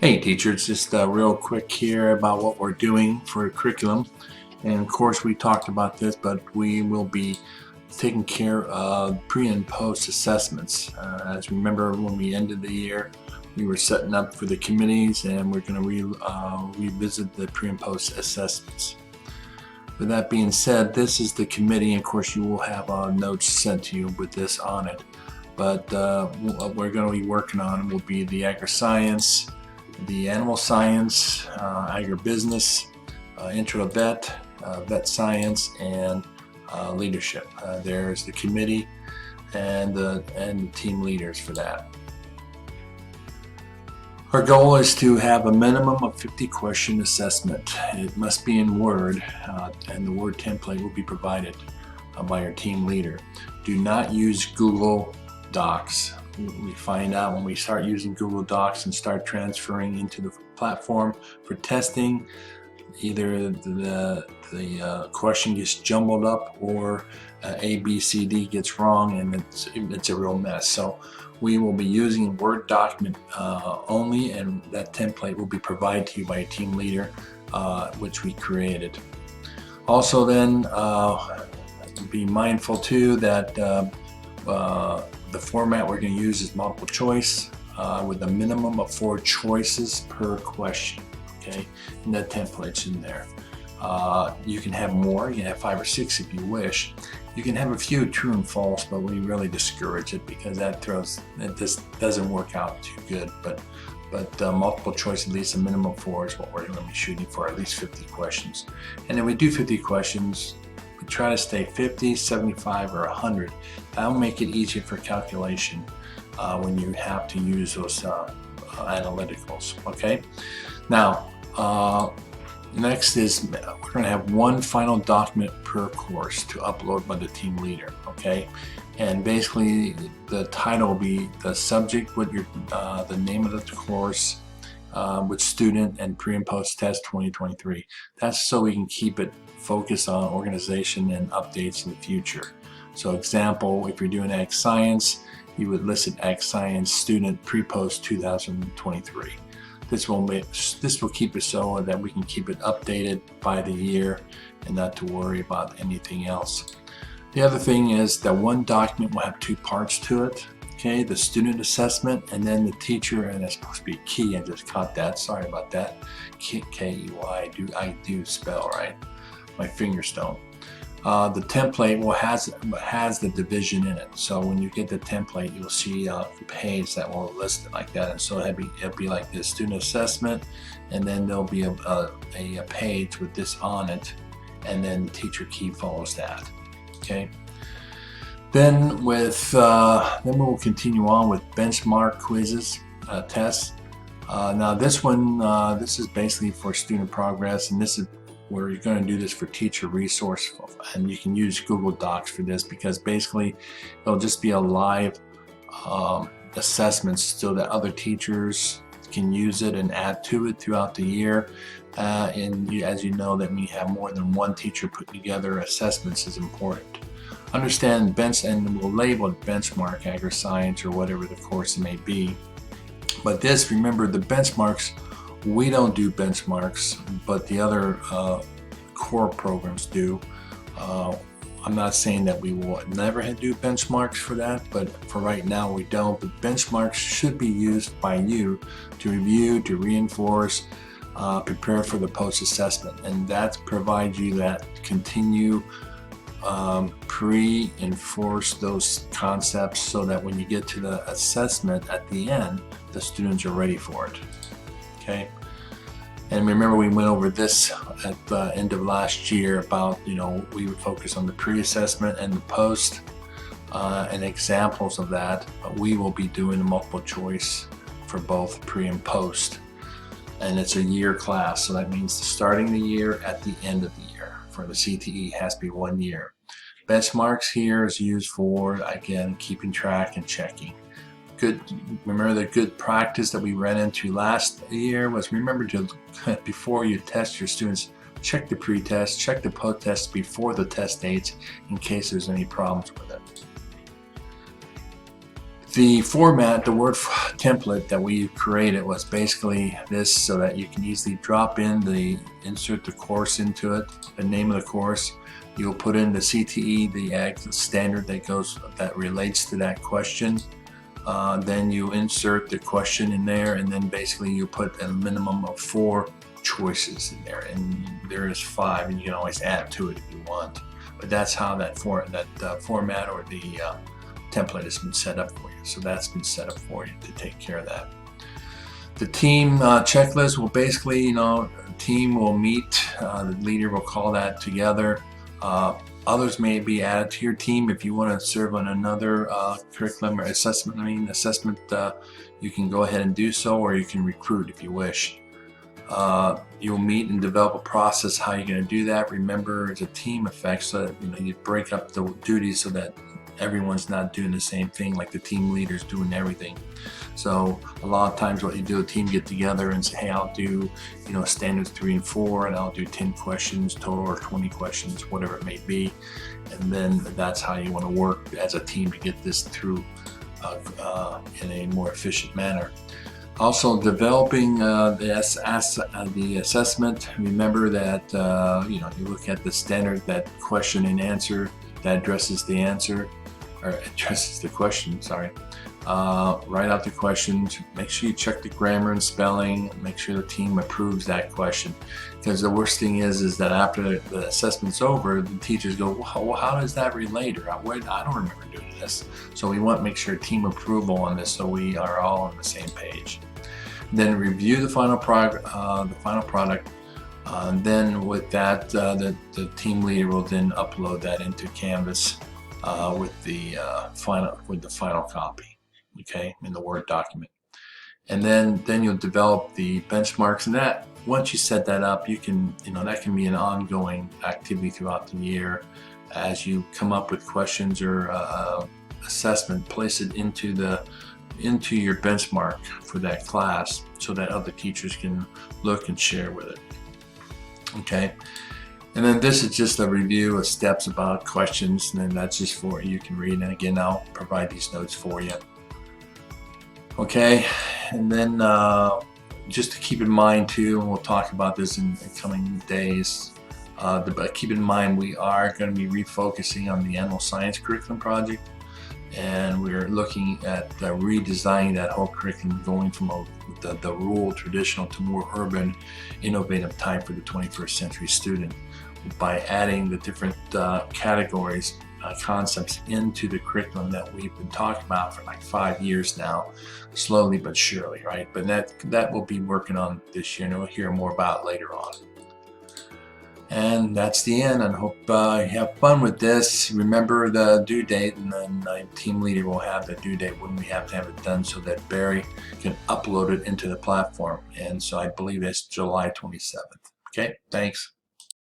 Hey teachers, just real quick here about what we're doing for curriculum. And of course we talked about this, but we will be taking care of pre and post assessments. As you remember, when we ended the year, we were setting up for the committees and we're going to revisit the pre and post assessments. With that being said, this is the committee, and of course you will have notes sent to you with this on it. But what we're going to be working on will be the agri-science, the animal science, agribusiness, intro to vet, vet science, and leadership. There's the committee and the team leaders for that. Our goal is to have a minimum of 50 question assessment. It must be in Word, and the Word template will be provided by our team leader. Do not use Google Docs. We find out when we start using Google Docs and start transferring into the platform for testing, either the question gets jumbled up or A, B, C, D gets wrong, and it's a real mess. So we will be using Word document only, and that template will be provided to you by a team leader, which we created. Also then, be mindful too that the format we're going to use is multiple choice with a minimum of 4 choices per question. Okay, and that template's in there. You can have more. You can have 5 or 6 if you wish. You can have a few true and false, but we really discourage it because it just doesn't work out too good. But multiple choice, at least a minimum of 4 is what we're going to be shooting for, at least 50 questions. And then we do 50 questions. We try to stay 50, 75, or 100. That'll make it easier for calculation when you have to use those analyticals. Okay. Now, next is we're going to have 1 final document per course to upload by the team leader. Okay, and basically the title will be the subject, what your the name of the course, with student, and pre and post test 2023. That's so we can keep it focused on organization and updates in the future. So example, if you're doing ag science, you would list it ag science student pre-post 2023. This will keep it so that we can keep it updated by the year and not to worry about anything else. The other thing is that 1 document will have 2 parts to it. Okay, the student assessment and then the teacher, and it's supposed to be key. I just caught that. Sorry about that. K-E-Y. I do spell right. My fingers don't. The template has the division in it. So when you get the template, you'll see a page that will list it like that. And so it'll be like this: student assessment, and then there'll be a page with this on it, and then the teacher key follows that. Okay. Then we will continue on with benchmark quizzes, tests. Now this one, this is basically for student progress, and this is where you're going to do this for teacher resource, and you can use Google Docs for this because basically it'll just be a live assessment so that other teachers can use it and add to it throughout the year. And as you know, that when you have more than 1 teacher put together assessments is important. Understand and we'll label it benchmark, agri-science, or whatever the course may be. But this, remember, the benchmarks, we don't do benchmarks, but the other core programs do. I'm not saying that we will never do benchmarks for that, but for right now we don't. But benchmarks should be used by you to review, to reinforce, prepare for the post-assessment, and that provides you that continue pre-enforce those concepts so that when you get to the assessment at the end, the students are ready for it. Okay. And remember, we went over this at the end of last year about, we would focus on the pre-assessment and the post, and examples of that. But we will be doing the multiple choice for both pre and post. And it's a year class, so that means starting the year at the end of the year. For the CTE, has to be 1 year. Benchmarks here is used for, again, keeping track and checking. Remember the good practice that we ran into last year was, remember to, before you test your students, check the pre-test, check the post-test before the test dates in case there's any problems with it. The format, the word template that we created was basically this, so that you can easily drop in insert the course into it, the name of the course. You'll put in the CTE, the standard that relates to that question. Then you insert the question in there, and then basically you put a minimum of 4 choices in there, and there is 5, and you can always add to it if you want. But that's how that format or the template has been set up for you. So that's been set up for you to take care of that. The team checklist will basically, the team will meet, the leader will call that together. Others may be added to your team if you want to serve on another curriculum or assessment. You can go ahead and do so, or you can recruit if you wish. You'll meet and develop a process how you're going to do that. Remember, it's a team effect, so that you break up the duties so that everyone's not doing the same thing, like the team leader's doing everything. So a lot of times what you do, a team get together and say, hey, I'll do standards 3 and 4, and I'll do 10 questions total, or 20 questions, whatever it may be. And then that's how you want to work as a team to get this through in a more efficient manner. Also, developing the assessment. Remember that you look at the standard, that question and answer that addresses the answer, or addresses the question, sorry. Write out the questions, make sure you check the grammar and spelling, make sure the team approves that question. Because the worst thing is that after the assessment's over, the teachers go, well, how does that relate? Or I don't remember doing this. So we want to make sure team approval on this, so we are all on the same page. Then review the final product. Then with that, the team leader will then upload that into Canvas with the final copy, okay, in the Word document. And then you'll develop the benchmarks, and that once you set that up, you can that can be an ongoing activity throughout the year. As you come up with questions or assessment, place it into your benchmark for that class, so that other teachers can look and share with it. Okay, and then this is just a review of steps about questions, and then that's just for you can read. And again, I'll provide these notes for you. Okay, and then just to keep in mind too, and we'll talk about this in coming days, but keep in mind we are going to be refocusing on the animal science curriculum project, and we're looking at redesigning that whole curriculum, going from the rural traditional to more urban innovative type for the 21st century student, by adding the different categories, concepts into the curriculum that we've been talking about for like 5 years now, slowly but surely, right? But that we'll be working on this year, and we'll hear more about later on. And that's the end. I hope you have fun with this. Remember the due date, and then my team leader will have the due date when we have to have it done, so that Barry can upload it into the platform. And so I believe it's July 27th. Okay, thanks.